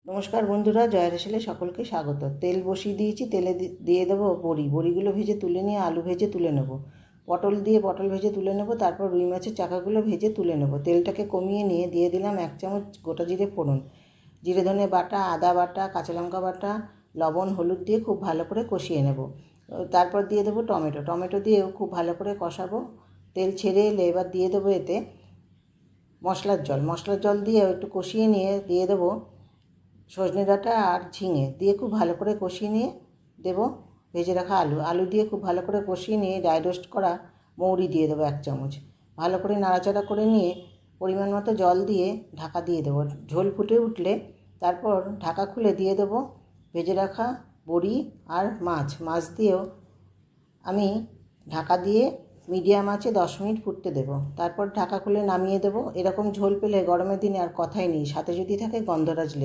নমস্কার বন্ধুরা, জয়ের হেসেলে সকলকে স্বাগত। তেল বসিয়ে দিয়েছি, তেলে দিয়ে দেবো বড়িগুলো ভেজে তুলে নিয়ে আলু ভেজে তুলে নেব। পটল ভেজে তুলে নেব। তারপর রুই মাছের চাকাগুলো ভেজে তুলে নেব। তেলটাকে কমিয়ে নিয়ে দিয়ে দিলাম 1 চামচ গোটা জিরে ফোড়ন, জিরে ধনে বাটা, আদা বাটা, কাঁচা লঙ্কা বাটা, লবণ হলুদ দিয়ে খুব ভালো করে কষিয়ে নেব। তারপর দিয়ে দেবো টমেটো দিয়েও খুব ভালো করে কষাবো। তেল ছেড়ে এলে এবার দিয়ে দেবো এতে মশলার জল দিয়ে একটু কষিয়ে নিয়ে দিয়ে দেবো সজনে ডাঁটা আর ঝিঙে দিয়ে খুব ভালো করে কষিয়ে নিয়ে দেবো ভেজে রাখা আলু দিয়ে খুব ভালো করে কষিয়ে নিয়ে ড্রাই রোস্ট করা মৌরি দিয়ে দেবো 1 চামচ। ভালো করে নাড়াচাড়া করে নিয়ে পরিমাণ মতো জল দিয়ে ঢাকা দিয়ে দেবো। ঝোল ফুটে উঠলে তারপর ঢাকা খুলে দিয়ে দেবো ভেজে রাখা বড়ি আর মাছ দিয়েও আমি ঢাকা দিয়ে মিডিয়াম আঁচে 10 মিনিট ফুটতে দেবো। তারপর ঢাকা খুলে নামিয়ে দেবো। এরকম ঝোল পেলে গরমের দিনে আর কথাই নেই, সাথে যদি থাকে গন্ধরাজ লেবু।